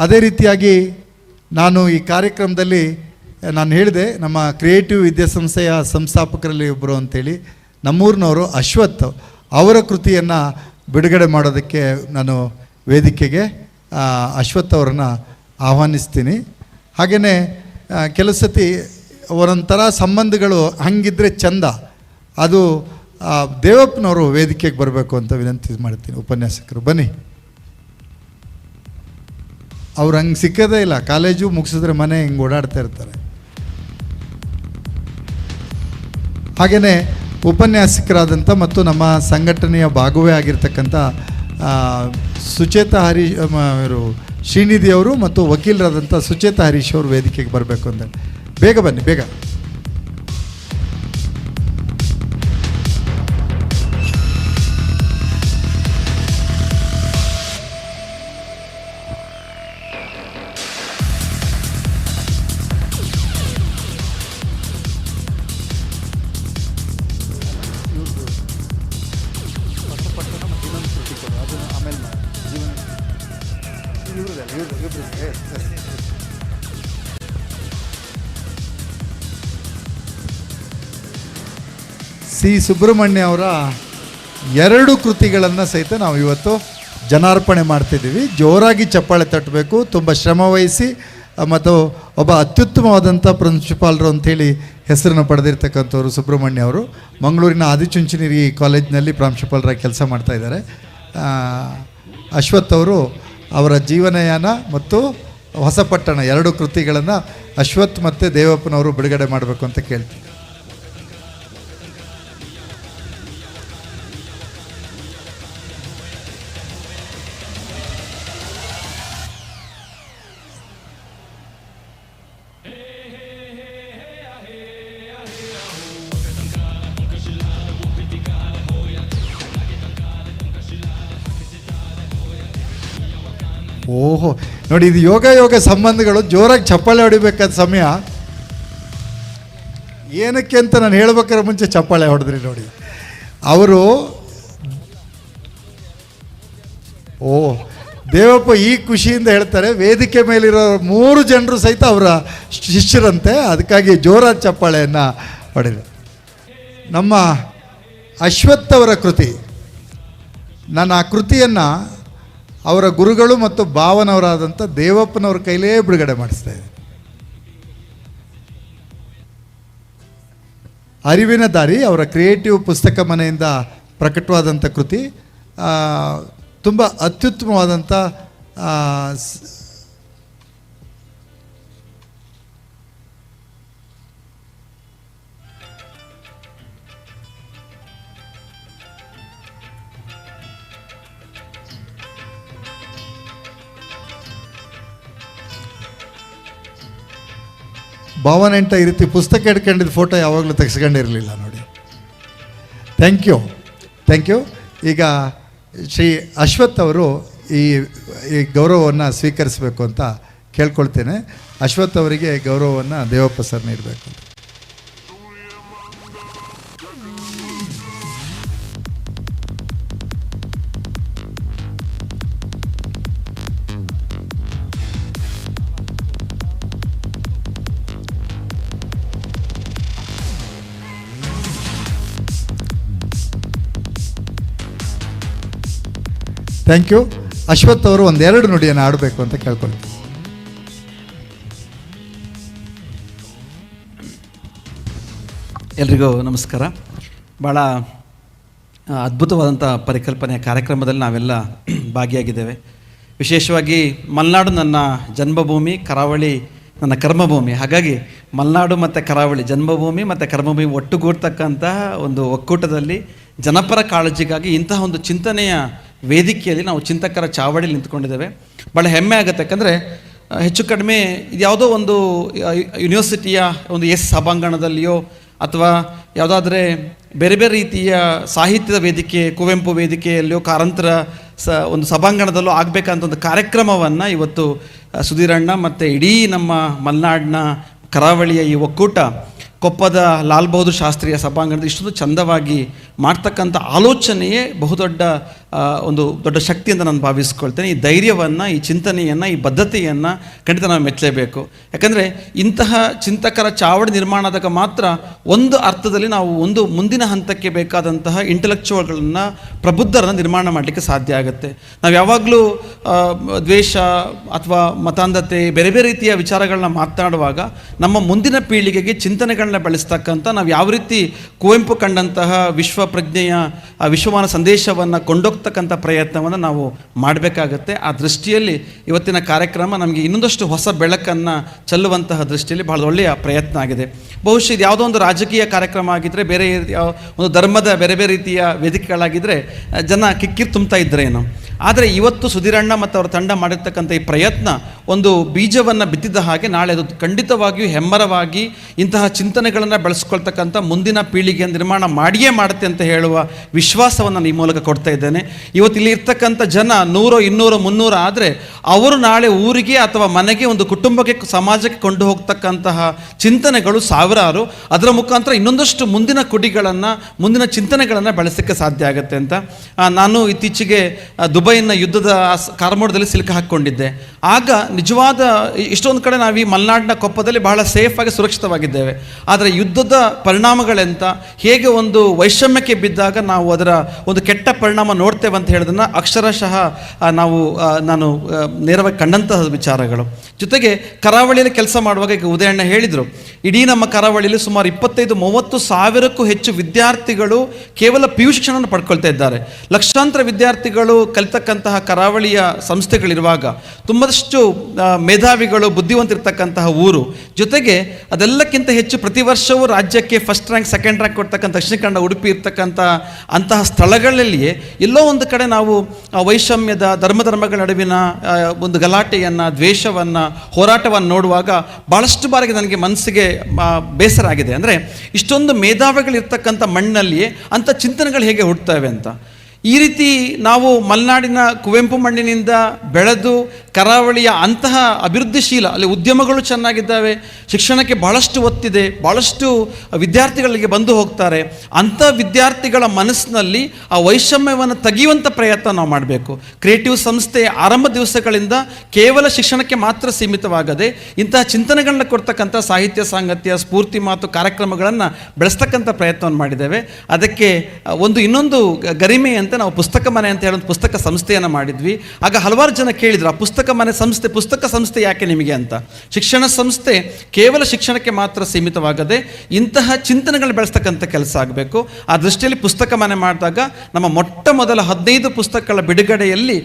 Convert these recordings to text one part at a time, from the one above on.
ಅದೇ ರೀತಿಯಾಗಿ ನಾನು ಈ ಕಾರ್ಯಕ್ರಮದಲ್ಲಿ ನಾನು ಹೇಳಿದೆ, ನಮ್ಮ ಕ್ರಿಯೇಟಿವ್ ವಿದ್ಯಾಸಂಸ್ಥೆಯ ಸಂಸ್ಥಾಪಕರಲ್ಲಿ ಒಬ್ಬರು ಅಂತೇಳಿ ನಮ್ಮೂರಿನವರು ಅಶ್ವಥ್ ಅವರ ಕೃತಿಯನ್ನು ಬಿಡುಗಡೆ ಮಾಡೋದಕ್ಕೆ ನಾನು ವೇದಿಕೆಗೆ ಅಶ್ವಥ್ ಅವರನ್ನು ಆಹ್ವಾನಿಸ್ತೀನಿ. ಹಾಗೆಯೇ ಕೆಲವು ಸತಿ ಒಂಥರ ಸಂಬಂಧಗಳು ಹಂಗಿದ್ರೆ ಚಂದ, ಅದು ದೇವಪ್ಪನವರು ವೇದಿಕೆಗೆ ಬರಬೇಕು ಅಂತ ವಿನಂತಿ ಮಾಡ್ತೀನಿ. ಉಪನ್ಯಾಸಕರು ಬನ್ನಿ. ಅವ್ರು ಹಂಗೆ ಸಿಕ್ಕೋದೇ ಇಲ್ಲ, ಕಾಲೇಜು ಮುಗಿಸಿದ್ರೆ ಮನೆ ಹಿಂಗೆ ಓಡಾಡ್ತಾ ಇರ್ತಾರೆ. ಹಾಗೆಯೇ ಉಪನ್ಯಾಸಕರಾದಂಥ ಮತ್ತು ನಮ್ಮ ಸಂಘಟನೆಯ ಭಾಗವೇ ಆಗಿರ್ತಕ್ಕಂಥ ಸುಚೇತಾ ಹರೀಶ್ ಇವರು ಶ್ರೀನಿಧಿಯವರು ಮತ್ತು ವಕೀಲರಾದಂಥ ಸುಚೇತಾ ಹರೀಶ್ ಅವರು ವೇದಿಕೆಗೆ ಬರಬೇಕು ಅಂತ. ಬೇಗ ಬನ್ನಿ, ಬೇಗ. ಸಿ ಸುಬ್ರಹ್ಮಣ್ಯ ಅವರ 2 ಕೃತಿಗಳನ್ನು ಸಹಿತ ನಾವು ಇವತ್ತು ಜನಾರ್ಪಣೆ ಮಾಡ್ತಿದ್ದೀವಿ. ಜೋರಾಗಿ ಚಪ್ಪಾಳೆ ತಟ್ಟಬೇಕು. ತುಂಬ ಶ್ರಮವಹಿಸಿ ಮತ್ತು ಒಬ್ಬ ಅತ್ಯುತ್ತಮವಾದಂಥ ಪ್ರಿನ್ಸಿಪಾಲ್ರು ಅಂಥೇಳಿ ಹೆಸರನ್ನು ಪಡೆದಿರ್ತಕ್ಕಂಥವ್ರು ಸುಬ್ರಹ್ಮಣ್ಯ ಅವರು. ಮಂಗಳೂರಿನ ಆದಿಚುಂಚನಗಿರಿ ಕಾಲೇಜಿನಲ್ಲಿ ಪ್ರಾಂಶುಪಾಲರಾಗಿ ಕೆಲಸ ಮಾಡ್ತಾಯಿದ್ದಾರೆ. ಅಶ್ವಥ್ ಅವರು ಅವರ ಜೀವನಯಾನ ಮತ್ತು ಹೊಸಪಟ್ಟಣ 2 ಕೃತಿಗಳನ್ನು ಅಶ್ವಥ್ ಮತ್ತು ದೇವಪ್ಪನವರು ಬಿಡುಗಡೆ ಮಾಡಬೇಕು ಅಂತ ಕೇಳ್ತೀನಿ. ಓಹೋ, ನೋಡಿ, ಇದು ಯೋಗ ಸಂಬಂಧಗಳು. ಜೋರಾಗಿ ಚಪ್ಪಾಳೆ ಹೊಡಿಬೇಕಾದ ಸಮಯ. ಏನಕ್ಕೆ ಅಂತ ನಾನು ಹೇಳ್ಬೇಕಾದ್ರೆ ಮುಂಚೆ ಚಪ್ಪಾಳೆ ಹೊಡೆದ್ರಿ ನೋಡಿ ಅವರು. ದೇವಪ್ಪ ಈ ಖುಷಿಯಿಂದ ಹೇಳ್ತಾರೆ, ವೇದಿಕೆ ಮೇಲಿರೋ 3 ಜನರು ಸಹಿತ ಅವರ ಶಿಷ್ಯರಂತೆ, ಅದಕ್ಕಾಗಿ ಜೋರಾದ ಚಪ್ಪಾಳೆಯನ್ನು ಹೊಡೆದರು. ನಮ್ಮ ಅಶ್ವಥ್ ಅವರ ಕೃತಿ, ನಾನು ಆ ಕೃತಿಯನ್ನು ಅವರ ಗುರುಗಳು ಮತ್ತು ಭಾವನವರಾದಂಥ ದೇವಪ್ಪನವ್ರ ಕೈಲೇ ಬಿಡುಗಡೆ ಮಾಡಿಸ್ತಾ ಇದ್ದೆ. ಅರಿವಿನ ದಾರಿ ಅವರ ಕ್ರಿಯೇಟಿವ್ ಪುಸ್ತಕ ಮನೆಯಿಂದ ಪ್ರಕಟವಾದಂಥ ಕೃತಿ. ತುಂಬ ಅತ್ಯುತ್ತಮವಾದಂಥ ಭಾವನೆ ಅಂತ ಈ ರೀತಿ ಪುಸ್ತಕ ಹಿಡ್ಕೊಂಡಿದ್ದ ಫೋಟೋ ಯಾವಾಗಲೂ ತೆಗೆಸ್ಕೊಂಡಿರಲಿಲ್ಲ ನೋಡಿ. Thank you. ಈಗ ಶ್ರೀ ಅಶ್ವಥ್ ಅವರು ಈ ಗೌರವವನ್ನು ಸ್ವೀಕರಿಸಬೇಕು ಅಂತ ಕೇಳ್ಕೊಳ್ತೇನೆ. ಅಶ್ವಥ್ ಅವರಿಗೆ ಗೌರವವನ್ನು ದೇವಪ್ಪ ಸರ್ ನೀಡಬೇಕು. Thank you. ಅಶ್ವಥ್ ಅವರು 1-2 ನುಡಿಯನ್ನು ಆಡಬೇಕು ಅಂತ ಕೇಳ್ಕೊಳ್ತೀನಿ. ಎಲ್ರಿಗೂ ನಮಸ್ಕಾರ. ಭಾಳ ಅದ್ಭುತವಾದಂಥ ಪರಿಕಲ್ಪನೆಯ ಕಾರ್ಯಕ್ರಮದಲ್ಲಿ ನಾವೆಲ್ಲ ಭಾಗಿಯಾಗಿದ್ದೇವೆ. ವಿಶೇಷವಾಗಿ ಮಲೆನಾಡು ನನ್ನ ಜನ್ಮಭೂಮಿ, ಕರಾವಳಿ ನನ್ನ ಕರ್ಮಭೂಮಿ. ಹಾಗಾಗಿ ಮಲೆನಾಡು ಮತ್ತು ಕರಾವಳಿ, ಜನ್ಮಭೂಮಿ ಮತ್ತು ಕರ್ಮಭೂಮಿ ಒಟ್ಟುಗೂಡ್ತಕ್ಕಂತಹ ಒಂದು ಒಕ್ಕೂಟದಲ್ಲಿ ಜನಪರ ಕಾಳಜಿಗಾಗಿ ಇಂತಹ ಒಂದು ಚಿಂತನೆಯ ವೇದಿಕೆಯಲ್ಲಿ ನಾವು ಚಿಂತಕರ ಚಾವಡಿಯಲ್ಲಿ ನಿಂತ್ಕೊಂಡಿದ್ದೇವೆ. ಭಾಳ ಹೆಮ್ಮೆ ಆಗುತ್ತೆ. ಯಾಕಂದರೆ ಹೆಚ್ಚು ಕಡಿಮೆ ಯಾವುದೋ ಒಂದು ಯೂನಿವರ್ಸಿಟಿಯ ಒಂದು ಸಭಾಂಗಣದಲ್ಲಿಯೋ ಅಥವಾ ಯಾವುದಾದ್ರೆ ಬೇರೆ ಬೇರೆ ರೀತಿಯ ಸಾಹಿತ್ಯದ ವೇದಿಕೆ, ಕುವೆಂಪು ವೇದಿಕೆಯಲ್ಲಿಯೋ, ಕಾರಂತರ ಒಂದು ಸಭಾಂಗಣದಲ್ಲೂ ಆಗಬೇಕಂತ ಒಂದು ಕಾರ್ಯಕ್ರಮವನ್ನು ಇವತ್ತು ಸುಧೀರಣ್ಣ ಮತ್ತು ಇಡೀ ನಮ್ಮ ಮಲೆನಾಡಿನ ಕರಾವಳಿಯ ಈ ಒಕ್ಕೂಟ ಕೊಪ್ಪದ ಲಾಲ್ ಬಹದ್ದೂರ್ ಶಾಸ್ತ್ರಿಯ ಸಭಾಂಗಣದ ಇಷ್ಟೊಂದು ಚಂದವಾಗಿ ಮಾಡ್ತಕ್ಕಂಥ ಆಲೋಚನೆಯೇ ಬಹುದೊಡ್ಡ ಒಂದು ದೊಡ್ಡ ಶಕ್ತಿ ಅಂತ ನಾನು ಭಾವಿಸ್ಕೊಳ್ತೇನೆ. ಈ ಧೈರ್ಯವನ್ನು, ಈ ಚಿಂತನೆಯನ್ನು, ಈ ಬದ್ಧತೆಯನ್ನು ಖಂಡಿತ ನಾವು ಮೆಚ್ಚಲೇಬೇಕು. ಯಾಕಂದರೆ ಇಂತಹ ಚಿಂತಕರ ಚಾವಡಿ ನಿರ್ಮಾಣ ಆದಾಗ ಮಾತ್ರ ಒಂದು ಅರ್ಥದಲ್ಲಿ ನಾವು ಒಂದು ಮುಂದಿನ ಹಂತಕ್ಕೆ ಬೇಕಾದಂತಹ ಇಂಟೆಲೆಕ್ಚುವಲ್ಗಳನ್ನು, ಪ್ರಬುದ್ಧರನ್ನು ನಿರ್ಮಾಣ ಮಾಡಲಿಕ್ಕೆ ಸಾಧ್ಯ ಆಗುತ್ತೆ. ನಾವು ಯಾವಾಗಲೂ ದ್ವೇಷ ಅಥವಾ ಮತಾಂಧತೆ, ಬೇರೆ ಬೇರೆ ರೀತಿಯ ವಿಚಾರಗಳನ್ನ ಮಾತನಾಡುವಾಗ ನಮ್ಮ ಮುಂದಿನ ಪೀಳಿಗೆಗೆ ಚಿಂತನೆಗಳನ್ನ ಬೆಳೆಸ್ತಕ್ಕಂಥ, ನಾವು ಯಾವ ರೀತಿ ಕುವೆಂಪು ಕಂಡಂತಹ ವಿಶ್ವ ಪ್ರಜ್ಞೆಯ ವಿಶ್ವಮಾನ ಸಂದೇಶವನ್ನು ಕೊಂಡೋಗ್ತಕ್ಕಂಥ ಪ್ರಯತ್ನವನ್ನು ನಾವು ಮಾಡಬೇಕಾಗತ್ತೆ. ಆ ದೃಷ್ಟಿಯಲ್ಲಿ ಇವತ್ತಿನ ಕಾರ್ಯಕ್ರಮ ನಮಗೆ ಇನ್ನೊಂದಷ್ಟು ಹೊಸ ಬೆಳಕನ್ನು ಚೆಲ್ಲುವಂತಹ ದೃಷ್ಟಿಯಲ್ಲಿ ಬಹಳ ಒಳ್ಳೆಯ ಪ್ರಯತ್ನ ಆಗಿದೆ. ಬಹುಶಃ ಇದು ಯಾವುದೋ ಒಂದು ರಾಜಕೀಯ ಕಾರ್ಯಕ್ರಮ ಆಗಿದ್ದರೆ, ಬೇರೆ ಒಂದು ಧರ್ಮದ ಬೇರೆ ಬೇರೆ ರೀತಿಯ ವೇದಿಕೆಗಳಾಗಿದ್ದರೆ ಜನ ಕಿಕ್ಕಿರ್ ತುಂಬ್ತಾ ಇದ್ದರೇನೋ. ಆದರೆ ಇವತ್ತು ಸುಧೀರಣ್ಣ ಮತ್ತು ಅವರ ತಂಡ ಮಾಡಿರ್ತಕ್ಕಂಥ ಈ ಪ್ರಯತ್ನ ಒಂದು ಬೀಜವನ್ನು ಬಿತ್ತಿದ ಹಾಗೆ ನಾಳೆ ಅದು ಖಂಡಿತವಾಗಿಯೂ ಹೆಮ್ಮರವಾಗಿ ಇಂತಹ ಚಿಂತನೆಗಳನ್ನು ಬೆಳೆಸ್ಕೊಳ್ತಕ್ಕಂಥ ಮುಂದಿನ ಪೀಳಿಗೆಯನ್ನು ನಿರ್ಮಾಣ ಮಾಡಿಯೇ ಮಾಡುತ್ತೆ ಅಂತ ಹೇಳುವ ವಿಶ್ವಾಸವನ್ನು ನಾನು ಈ ಮೂಲಕ ಕೊಡ್ತಾ ಇದ್ದೇನೆ. ಇವತ್ತು ಇಲ್ಲಿ ಇರ್ತಕ್ಕಂಥ ಜನ 100, 200, 300 ಆದರೆ ಅವರು ನಾಳೆ ಊರಿಗೆ ಅಥವಾ ಮನೆಗೆ, ಒಂದು ಕುಟುಂಬಕ್ಕೆ, ಸಮಾಜಕ್ಕೆ ಕೊಂಡು ಹೋಗ್ತಕ್ಕಂತಹ ಚಿಂತನೆಗಳು ಸಾವಿರಾರು. ಅದರ ಮುಖಾಂತರ ಇನ್ನೊಂದಷ್ಟು ಮುಂದಿನ ಕುಡಿಗಳನ್ನು, ಮುಂದಿನ ಚಿಂತನೆಗಳನ್ನು ಬೆಳೆಸೋಕ್ಕೆ ಸಾಧ್ಯ ಆಗುತ್ತೆ ಅಂತ. ನಾನು ಇತ್ತೀಚೆಗೆ ದುಬೈನ ಯುದ್ಧದ ಕಾರ್ಮೋಡದಲ್ಲಿ ಸಿಲುಕು ಹಾಕ್ಕೊಂಡಿದ್ದೆ. ಆಗ ನಿಜವಾದ ಇಷ್ಟೊಂದು ಕಡೆ ನಾವು ಈ ಮಲೆನಾಡಿನ ಕೊಪ್ಪದಲ್ಲಿ ಬಹಳ ಸೇಫಾಗಿ ಸುರಕ್ಷಿತವಾಗಿದ್ದೇವೆ. ಆದರೆ ಯುದ್ಧದ ಪರಿಣಾಮಗಳೆಂತ, ಹೇಗೆ ಒಂದು ವೈಷಮ್ಯಕ್ಕೆ ಬಿದ್ದಾಗ ನಾವು ಅದರ ಒಂದು ಕೆಟ್ಟ ಪರಿಣಾಮ ನೋಡ್ತೇವೆ ಅಂತ ಹೇಳೋದನ್ನು ಅಕ್ಷರಶಃ ನಾನು ನೇರವಾಗಿ ಕಂಡಂತಹ ವಿಚಾರಗಳು. ಜೊತೆಗೆ ಕರಾವಳಿಯಲ್ಲಿ ಕೆಲಸ ಮಾಡುವಾಗ ಈಗ ಉದಯಣ್ಣ ಹೇಳಿದರು, ಇಡೀ ನಮ್ಮ ಕರಾವಳಿಯಲ್ಲಿ ಸುಮಾರು 25-30 ಸಾವಿರಕ್ಕೂ ಹೆಚ್ಚು ವಿದ್ಯಾರ್ಥಿಗಳು ಕೇವಲ PU ಶಿಕ್ಷಣವನ್ನು ಪಡ್ಕೊಳ್ತಾ ಇದ್ದಾರೆ. ಲಕ್ಷಾಂತರ ವಿದ್ಯಾರ್ಥಿಗಳು ಕಲಿತಕ್ಕಂತಹ ಕರಾವಳಿಯ ಸಂಸ್ಥೆಗಳಿರುವಾಗ, ತುಂಬದಷ್ಟು ಮೇಧಾವಿಗಳು, ಬುದ್ಧಿವಂತಿರ್ತಕ್ಕಂತಹ ಊರು. ಜೊತೆಗೆ ಅದೆಲ್ಲಕ್ಕಿಂತ ಹೆಚ್ಚು ಪ್ರತಿ ವರ್ಷವೂ ರಾಜ್ಯಕ್ಕೆ ಫಸ್ಟ್ ರ್ಯಾಂಕ್, ಸೆಕೆಂಡ್ ರ್ಯಾಂಕ್ ಕೊಡ್ತಕ್ಕಂಥ ದಕ್ಷಿಣ ಕನ್ನಡ, ಉಡುಪಿ ಇರ್ತಕ್ಕಂಥ ಅಂತಹ ಸ್ಥಳಗಳಲ್ಲಿಯೇ ಎಲ್ಲೋ ಒಂದು ಕಡೆ ನಾವು ವೈಷಮ್ಯದ, ಧರ್ಮಗಳ ನಡುವಿನ ಒಂದು ಗಲಾಟೆಯನ್ನು, ದ್ವೇಷವನ್ನು, ಹೋರಾಟವನ್ನು ನೋಡುವಾಗ ಭಾಳಷ್ಟು ಬಾರಿಗೆ ನನಗೆ ಮನಸ್ಸಿಗೆ ಬೇಸರ ಆಗಿದೆ. ಅಂದರೆ ಇಷ್ಟೊಂದು ಮೇಧಾವಿಗಳಿರ್ತಕ್ಕಂಥ ಮಣ್ಣಲ್ಲಿಯೇ ಅಂಥ ಚಿಂತನೆಗಳು ಹೇಗೆ ಹುಟ್ಟುತ್ತವೆ ಅಂತ. ಈ ರೀತಿ ನಾವು ಮಲೆನಾಡಿನ ಕುವೆಂಪು ಮಣ್ಣಿನಿಂದ ಬೆಳೆದು ಕರಾವಳಿಯ ಅಂತಹ ಅಭಿವೃದ್ಧಿಶೀಲ, ಅಲ್ಲಿ ಉದ್ಯಮಗಳು ಚೆನ್ನಾಗಿದ್ದಾವೆ, ಶಿಕ್ಷಣಕ್ಕೆ ಭಾಳಷ್ಟು ಒತ್ತಿದೆ, ಭಾಳಷ್ಟು ವಿದ್ಯಾರ್ಥಿಗಳಿಗೆ ಬಂದು ಹೋಗ್ತಾರೆ. ಅಂಥ ವಿದ್ಯಾರ್ಥಿಗಳ ಮನಸ್ಸಿನಲ್ಲಿ ಆ ವೈಷಮ್ಯವನ್ನು ತೆಗೆಯುವಂಥ ಪ್ರಯತ್ನ ನಾವು ಮಾಡಬೇಕು. ಕ್ರಿಯೇಟಿವ್ ಸಂಸ್ಥೆ ಆರಂಭ ದಿವಸಗಳಿಂದ ಕೇವಲ ಶಿಕ್ಷಣಕ್ಕೆ ಮಾತ್ರ ಸೀಮಿತವಾಗದೆ ಇಂತಹ ಚಿಂತನೆಗಳನ್ನ ಕೊಡ್ತಕ್ಕಂಥ ಸಾಹಿತ್ಯ ಸಾಂಗತ್ಯ, ಸ್ಫೂರ್ತಿ ಮಾತು ಕಾರ್ಯಕ್ರಮಗಳನ್ನು ಬೆಳೆಸ್ತಕ್ಕಂಥ ಪ್ರಯತ್ನವನ್ನು ಮಾಡಿದ್ದೇವೆ. ಅದಕ್ಕೆ ಇನ್ನೊಂದು ಗರಿಮೆ ಅಂತ ನಾವು ಪುಸ್ತಕ ಮನೆ ಅಂತ ಹೇಳೋ ಪುಸ್ತಕ ಸಂಸ್ಥೆಯನ್ನು ಮಾಡಿದ್ವಿ. ಆಗ ಹಲವಾರು ಜನ ಕೇಳಿದ್ರು, ಆ ಪುಸ್ತಕ ಮನೆ ಸಂಸ್ಥೆ, ಪುಸ್ತಕ ಸಂಸ್ಥೆ ಯಾಕೆ ನಿಮಗೆ ಅಂತ. ಶಿಕ್ಷಣ ಸಂಸ್ಥೆ ಕೇವಲ ಶಿಕ್ಷಣಕ್ಕೆ ಮಾತ್ರ ಸೀಮಿತವಾಗದೆ ಇಂತಹ ಚಿಂತನೆಗಳು ಬೆಳೆಸ್ತಕ್ಕಂಥ ಕೆಲಸ ಆಗಬೇಕು. ಆ ದೃಷ್ಟಿಯಲ್ಲಿ ಪುಸ್ತಕ ಮನೆ ಮಾಡಿದಾಗ ನಮ್ಮ ಮೊಟ್ಟ ಮೊದಲ 15 ಪುಸ್ತಕಗಳ ಬಿಡುಗಡೆಯಲ್ಲಿ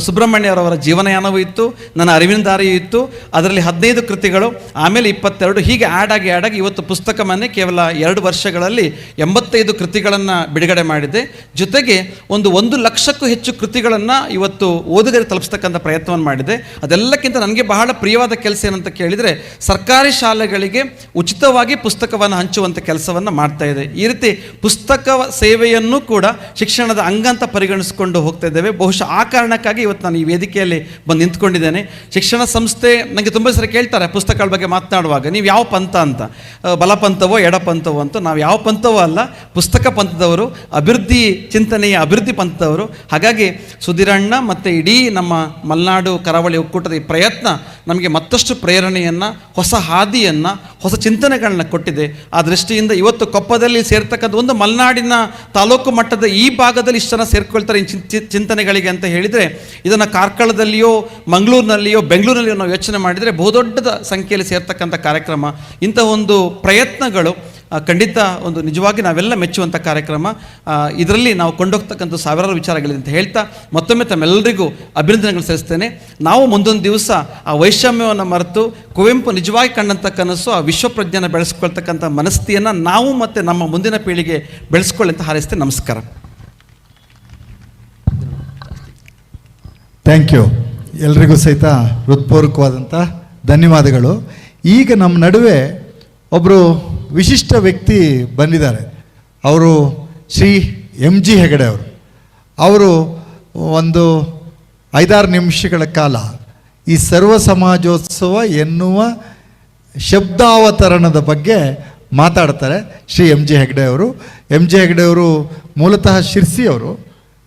ಸುಬ್ರಹ್ಮಣ್ಯರವರ ಜೀವನಯಾನವೂ ಇತ್ತು, ನನ್ನ ಅರಿವಿನ ದಾರಿಯೂ ಇತ್ತು. ಅದರಲ್ಲಿ 15 ಕೃತಿಗಳು, ಆಮೇಲೆ 22, ಹೀಗೆ ಆ್ಯಡ್ ಆಗಿ ಇವತ್ತು ಪುಸ್ತಕ ಮನೆ ಕೇವಲ 2 ವರ್ಷಗಳಲ್ಲಿ 85 ಕೃತಿಗಳನ್ನು ಬಿಡುಗಡೆ ಮಾಡಿದೆ. ಜೊತೆಗೆ 1 ಲಕ್ಷಕ್ಕೂ ಹೆಚ್ಚು ಕೃತಿಗಳನ್ನು ಇವತ್ತು ಓದುಗರಿಗೆ ತಲುಪಿಸ್ತಕ್ಕಂಥ ಪ್ರಯತ್ನವನ್ನು ಮಾಡಿದೆ. ಅದೆಲ್ಲಕ್ಕಿಂತ ನನಗೆ ಬಹಳ ಪ್ರಿಯವಾದ ಕೆಲಸ ಏನಂತ ಕೇಳಿದರೆ, ಸರ್ಕಾರಿ ಶಾಲೆಗಳಿಗೆ ಉಚಿತವಾಗಿ ಪುಸ್ತಕವನ್ನು ಹಂಚುವಂಥ ಕೆಲಸವನ್ನು ಮಾಡ್ತಾ ಇದೆ. ಈ ರೀತಿ ಪುಸ್ತಕ ಸೇವೆಯನ್ನು ಕೂಡ ಶಿಕ್ಷಣದ ಅಂಗ ಅಂತ ಪರಿಗಣಿಸಿಕೊಂಡು ಹೋಗ್ತಾ ಇದ್ದೇವೆ. ಬಹುಶಃ ಆ ಕಾರಣಕ್ಕಾಗಿ ಇವತ್ತು ನಾನು ಈ ವೇದಿಕೆಯಲ್ಲಿ ಬಂದು ನಿಂತ್ಕೊಂಡಿದ್ದೇನೆ. ಶಿಕ್ಷಣ ಸಂಸ್ಥೆ ನನಗೆ ತುಂಬ ಸರಿ ಕೇಳ್ತಾರೆ ಪುಸ್ತಕಗಳ ಬಗ್ಗೆ ಮಾತನಾಡುವಾಗ, ನೀವು ಯಾವ ಪಂಥ ಅಂತ, ಬಲಪಂಥವೋ ಎಡಪಂಥವೋ ಅಂತ. ನಾವು ಯಾವ ಪಂಥವೋ ಅಲ್ಲ, ಪುಸ್ತಕ ಪಂಥದವರು, ಅಭಿವೃದ್ಧಿ ಚಿಂತನೆಯ ಅಭಿವೃದ್ಧಿ ಪಂಥದವರು. ಹಾಗಾಗಿ ಸುಧೀರಣ್ಣ ಮತ್ತು ಇಡೀ ನಮ್ಮ ಮಲೆನಾಡು ಕರಾವಳಿ ಒಕ್ಕೂಟದ ಈ ಪ್ರಯತ್ನ ನಮಗೆ ಮತ್ತಷ್ಟು ಪ್ರೇರಣೆಯನ್ನು, ಹೊಸ ಹಾದಿಯನ್ನು, ಹೊಸ ಚಿಂತನೆಗಳನ್ನ ಕೊಟ್ಟಿದೆ. ಆ ದೃಷ್ಟಿಯಿಂದ ಇವತ್ತು ಕೊಪ್ಪದಲ್ಲಿ ಸೇರ್ತಕ್ಕಂಥ ಒಂದು ಮಲೆನಾಡಿನ ತಾಲೂಕು ಮಟ್ಟದ ಈ ಭಾಗದಲ್ಲಿ ಇಷ್ಟು ಜನ ಸೇರ್ಕೊಳ್ತಾರೆ ಚಿಂತನೆಗಳಿಗೆ ಅಂತ ಹೇಳಿದರೆ, ಇದನ್ನು ಕಾರ್ಕಳದಲ್ಲಿಯೋ, ಮಂಗಳೂರಿನಲ್ಲಿಯೋ, ಬೆಂಗಳೂರಿನಲ್ಲಿಯೋ ನಾವು ಯೋಚನೆ ಮಾಡಿದರೆ ಬಹುದೊಡ್ಡ ಸಂಖ್ಯೆಯಲ್ಲಿ ಸೇರ್ತಕ್ಕಂಥ ಕಾರ್ಯಕ್ರಮ. ಇಂಥ ಒಂದು ಪ್ರಯತ್ನಗಳು ಖಂಡಿತ ನಿಜವಾಗಿ ನಾವೆಲ್ಲ ಮೆಚ್ಚುವಂಥ ಕಾರ್ಯಕ್ರಮ. ಇದರಲ್ಲಿ ನಾವು ಕೊಂಡೋಗ್ತಕ್ಕಂಥ ಸಾವಿರಾರು ವಿಚಾರಗಳಿದೆ ಅಂತ ಹೇಳ್ತಾ ಮತ್ತೊಮ್ಮೆ ತಮ್ಮೆಲ್ಲರಿಗೂ ಅಭಿನಂದನೆಗಳು ಸಲ್ಲಿಸ್ತೇನೆ. ನಾವು ಮುಂದೊಂದು ದಿವಸ ಆ ವೈಷಮ್ಯವನ್ನು ಮರೆತು ಕುವೆಂಪು ನಿಜವಾಗಿ ಕಂಡಂಥ ಕನಸು, ಆ ವಿಶ್ವಪ್ರಜ್ಞೆನ ಬೆಳೆಸ್ಕೊಳ್ತಕ್ಕಂಥ ಮನಸ್ಥಿತಿಯನ್ನು ನಾವು ಮತ್ತು ನಮ್ಮ ಮುಂದಿನ ಪೀಳಿಗೆ ಬೆಳೆಸ್ಕೊಳ್ಳಿ ಅಂತ ಹಾರೈಸ್ತೇನೆ. ನಮಸ್ಕಾರ. Thank you. ಎಲ್ರಿಗೂ ಸಹಿತ ಹೃತ್ಪೂರ್ವಕವಾದಂಥ ಧನ್ಯವಾದಗಳು. ಈಗ ನಮ್ಮ ನಡುವೆ ಒಬ್ಬರು ವಿಶಿಷ್ಟ ವ್ಯಕ್ತಿ ಬಂದಿದ್ದಾರೆ. ಅವರು ಶ್ರೀ MG ಹೆಗಡೆ ಅವರು 5-6 ನಿಮಿಷಗಳ ಕಾಲ ಈ ಸರ್ವ ಸಮಾಜೋತ್ಸವ ಎನ್ನುವ ಶಬ್ದಾವತರಣದ ಬಗ್ಗೆ ಮಾತಾಡ್ತಾರೆ ಶ್ರೀ ಎಮ್ ಜೆ ಹೆಗ್ಡೆ ಅವರು. ಎಮ್ ಜೆ ಹೆಗ್ಡೆ ಅವರು ಮೂಲತಃ ಶಿರ್ಸಿಯವರು,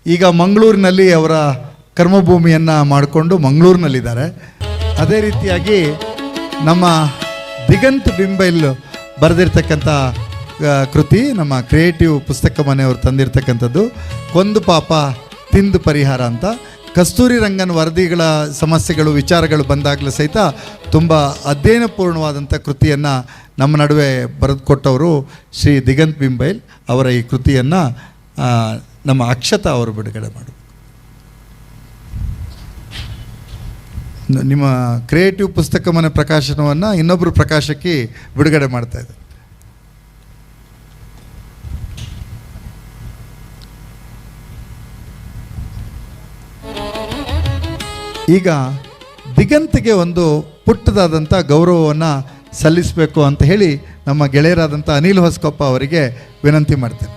ಈಗ ಮಂಗಳೂರಿನಲ್ಲಿ ಅವರ ಕರ್ಮಭೂಮಿಯನ್ನು ಮಾಡಿಕೊಂಡು ಮಂಗಳೂರಿನಲ್ಲಿದ್ದಾರೆ. ಅದೇ ರೀತಿಯಾಗಿ ನಮ್ಮ ದಿಗಂತ್ ಬಿಂಬೈಲ್ ಬರೆದಿರ್ತಕ್ಕಂಥ ಕೃತಿ ನಮ್ಮ ಕ್ರಿಯೇಟಿವ್ ಪುಸ್ತಕ ಮನೆಯವರು ತಂದಿರತಕ್ಕಂಥದ್ದು, ಕೊಂದು ಪಾಪ ತಿಂದು ಪರಿಹಾರ ಅಂತ. ಕಸ್ತೂರಿ ರಂಗನ್ ವರದಿಗಳ ಸಮಸ್ಯೆಗಳು ವಿಚಾರಗಳು ಬಂದಾಗಲೂ ಸಹಿತ ತುಂಬ ಅಧ್ಯಯನಪೂರ್ಣವಾದಂಥ ಕೃತಿಯನ್ನು ನಮ್ಮ ನಡುವೆ ಬರೆದು ಕೊಟ್ಟವರು ಶ್ರೀ ದಿಗಂತ್ ಬಿಂಬೈಲ್. ಅವರ ಈ ಕೃತಿಯನ್ನು ನಮ್ಮ ಅಕ್ಷತಾ ಅವರು ಬಿಡುಗಡೆ ಮಾಡೋದು. ನಿಮ್ಮ ಕ್ರಿಯೇಟಿವ್ ಪುಸ್ತಕ ಮನೆ ಪ್ರಕಾಶನವನ್ನು ಇನ್ನೊಬ್ಬರು ಪ್ರಕಾಶಕ್ಕೆ ಬಿಡುಗಡೆ ಮಾಡ್ತಾಯಿದ್ದಾರೆ. ಈಗ ದಿಗಂತ್ಗೆ ಒಂದು ಪುಟ್ಟದಾದಂಥ ಗೌರವವನ್ನು ಸಲ್ಲಿಸಬೇಕು ಅಂತ ಹೇಳಿ ನಮ್ಮ ಗೆಳೆಯರಾದಂಥ ಅನಿಲ್ ಹೊಸಕೊಪ್ಪ ಅವರಿಗೆ ವಿನಂತಿ ಮಾಡ್ತೇನೆ.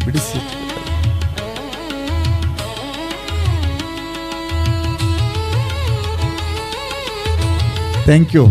ಬಿಡಿಸಿ. Thank you.